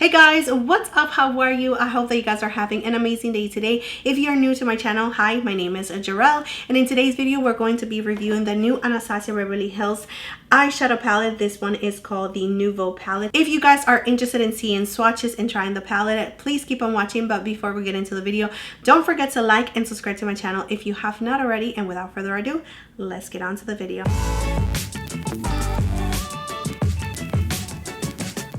Hey guys, what's up? How are you? I hope that you guys are having an amazing day today. If you are new to my channel, hi, my name is Jarrell, and in today's video we're going to be reviewing the new Anastasia Beverly Hills eyeshadow palette. This one is called the Nouveau Palette. If you guys are interested in seeing swatches and trying the palette, please keep on watching. But before we get into the video, don't forget to like and subscribe to my channel if you have not already. And without further ado, let's get on to the video.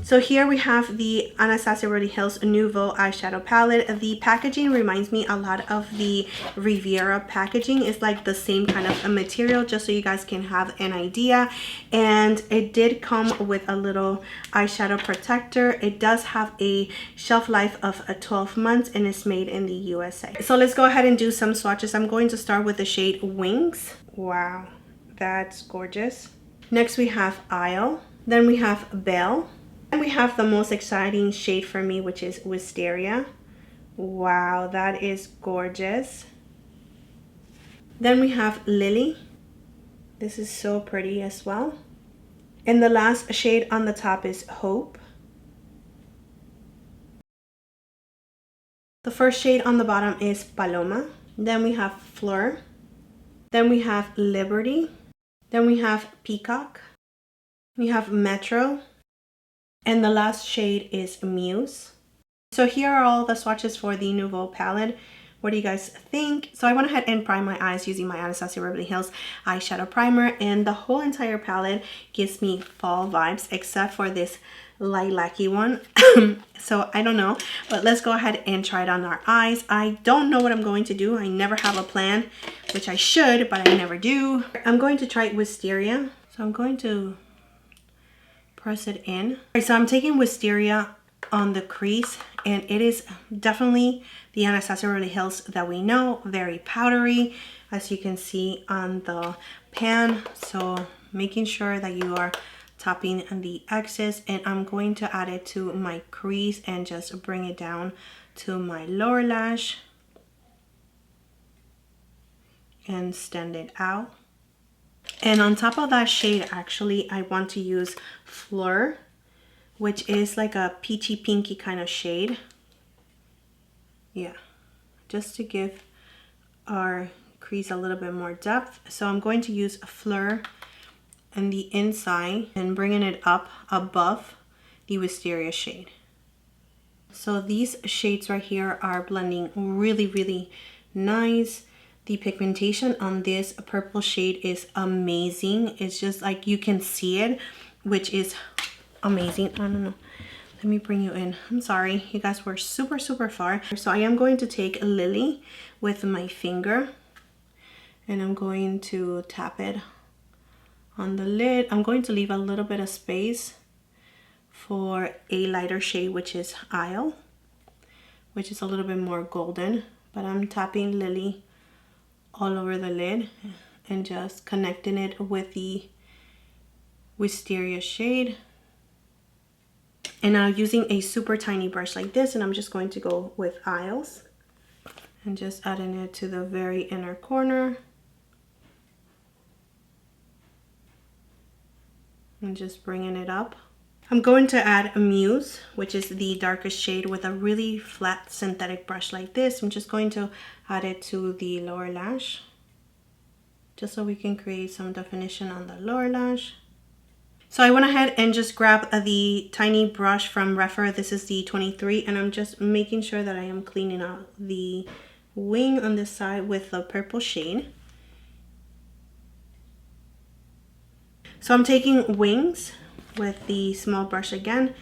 So here we have the Anastasia Beverly Hills Nouveau eyeshadow palette. The packaging reminds me a lot of the Rephr packaging. It's like the same kind of a material, just so you guys can have an idea. And it did come with a little eyeshadow protector. It does have a shelf life of 12 months and it's made in the USA. So let's go ahead and do some swatches. I'm going to start with the shade Wings. Wow, that's gorgeous. Next we have Isle. Then we have Belle. And we have the most exciting shade for me, which is Wisteria. Wow, that is gorgeous. Then we have Lily. This is so pretty as well. And the last shade on the top is Hope. The first shade on the bottom is Paloma. Then we have Fleur. Then we have Liberty. Then we have Peacock. We have Metro. And the last shade is Muse. So here are all the swatches for the Nouveau palette. What do you guys think? So I went ahead and primed my eyes using my Anastasia Beverly Hills eyeshadow primer, and the whole entire palette gives me fall vibes except for this lilac-y one. So I don't know, but let's go ahead and try it on our eyes. I don't know what I'm going to do. I never have a plan, which I should, but I never do. I'm going to try Wisteria. So I'm going to press it in. Alright, so I'm taking Wisteria on the crease, and it is definitely the Anastasia Beverly Hills that we know, very powdery, as you can see on the pan. So making sure that you are topping the excess, and I'm going to add it to my crease and just bring it down to my lower lash and stand it out. And on top of that shade, actually, I want to use Fleur, which is like a peachy pinky kind of shade. Yeah, just to give our crease a little bit more depth. So I'm going to use Fleur on the inside and bringing it up above the Wisteria shade. So these shades right here are blending really, really nice. The pigmentation on this purple shade is amazing. It's just like you can see it, which is amazing. I don't know. Let me bring you in. I'm sorry, you guys were super far. So I am going to take Lily with my finger, and I'm going to tap it on the lid. I'm going to leave a little bit of space for a lighter shade, which is Isle, which is a little bit more golden. But I'm tapping Lily all over the lid and just connecting it with the Wisteria shade. And now using a super tiny brush like this, and I'm just going to go with Isles and just adding it to the very inner corner and just bringing it up. I'm going to add Muse, which is the darkest shade, with a really flat synthetic brush like this. I'm just going to add it to the lower lash, just so we can create some definition on the lower lash. So I went ahead and just grabbed the tiny brush from Rephr. This is the 23, and I'm just making sure that I am cleaning out the wing on this side with the purple shade. So I'm taking Wings with the small brush again,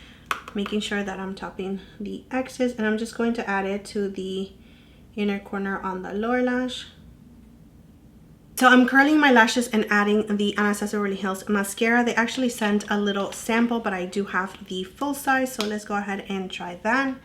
making sure that I'm topping the excess, and I'm just going to add it to the inner corner on the lower lash. So I'm curling my lashes and adding the Anastasia Beverly Hills mascara. They actually sent a little sample, but I do have the full size, so let's go ahead and try that.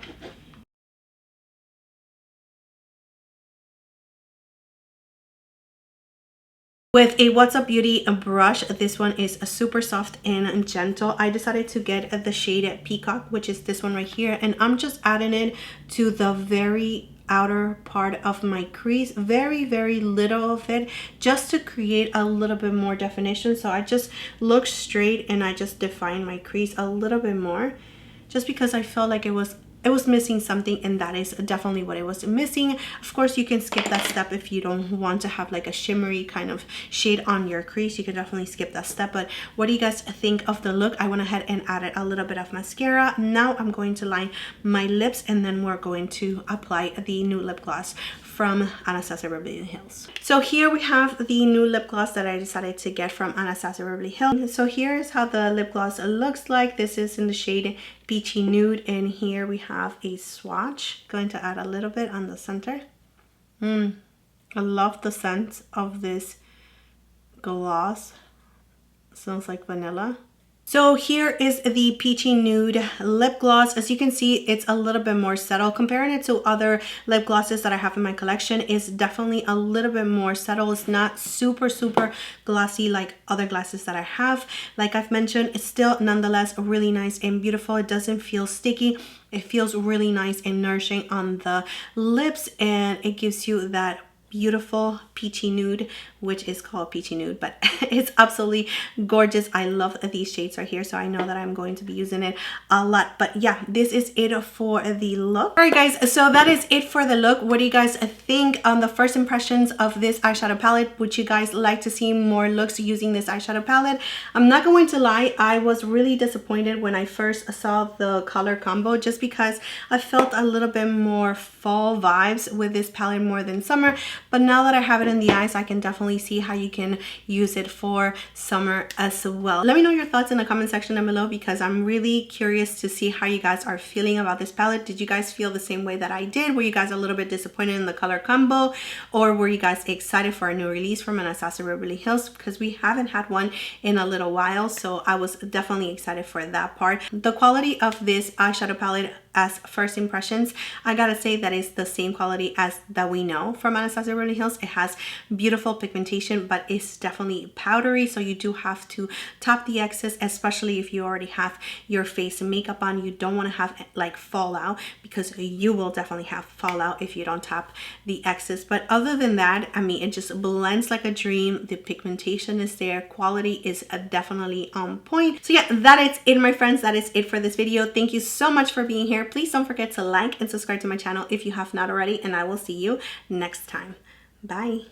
With a What's Up Beauty brush, this one is super soft and gentle. I decided to get the shade Peacock, which is this one right here, and I'm just adding it to the very outer part of my crease, very little of it, just to create a little bit more definition. So I just look straight and I just define my crease a little bit more. just because I felt like it was missing something, and that is definitely what it was missing. Of course, you can skip that step if you don't want to have like a shimmery kind of shade on your crease. You can definitely skip that step. But what do you guys think of the look? I went ahead and added a little bit of mascara. Now I'm going to line my lips, and then we're going to apply the nude lip gloss from Anastasia Beverly Hills. So here we have the new lip gloss that I decided to get from Anastasia Beverly Hills. So here's how the lip gloss looks like. This is in the shade Peachy Nude, and here we have a swatch. Going to add a little bit on the center. I love the scent of this gloss. It smells like vanilla. So here is the Peachy Nude lip gloss. As you can see, it's a little bit more subtle. Comparing it to other lip glosses that I have in my collection, is definitely a little bit more subtle. It's not super glossy like other glosses that I have. Like I've mentioned, it's still nonetheless really nice and beautiful. It doesn't feel sticky. It feels really nice and nourishing on the lips, and it gives you that beautiful peachy nude, which is called Peachy Nude, but it's absolutely gorgeous. I love these shades right here, so I know that I'm going to be using it a lot. But yeah, this is it for the look. All right guys, so that is it for the look. What do you guys think on the first impressions of this eyeshadow palette? Would you guys like to see more looks using this eyeshadow palette? I'm not going to lie, I was really disappointed when I first saw the color combo, just because I felt a little bit more fall vibes with this palette more than summer. But now that I have it in the eyes, I can definitely see how you can use it for summer as well. Let me know your thoughts in the comment section down below, because I'm really curious to see how you guys are feeling about this palette. Did you guys feel the same way that I did? Were you guys a little bit disappointed in the color combo, or were you guys excited for a new release from Anastasia Beverly Hills? Because we haven't had one in a little while, so I was definitely excited for that part. The quality of this eyeshadow palette as first impressions, I gotta say that is the same quality as that we know from Anastasia Beverly Hills. It has beautiful pigmentation, but it's definitely powdery, so you do have to top the excess, especially if you already have your face makeup on. You don't want to have like fallout, because you will definitely have fallout if you don't top the excess. But other than that, I mean, it just blends like a dream. The pigmentation is there, quality is definitely on point. So yeah, that is it, my friends. That is it for this video. Thank you so much for being here. Please don't forget to like and subscribe to my channel if you have not already, and I will see you next time. Bye.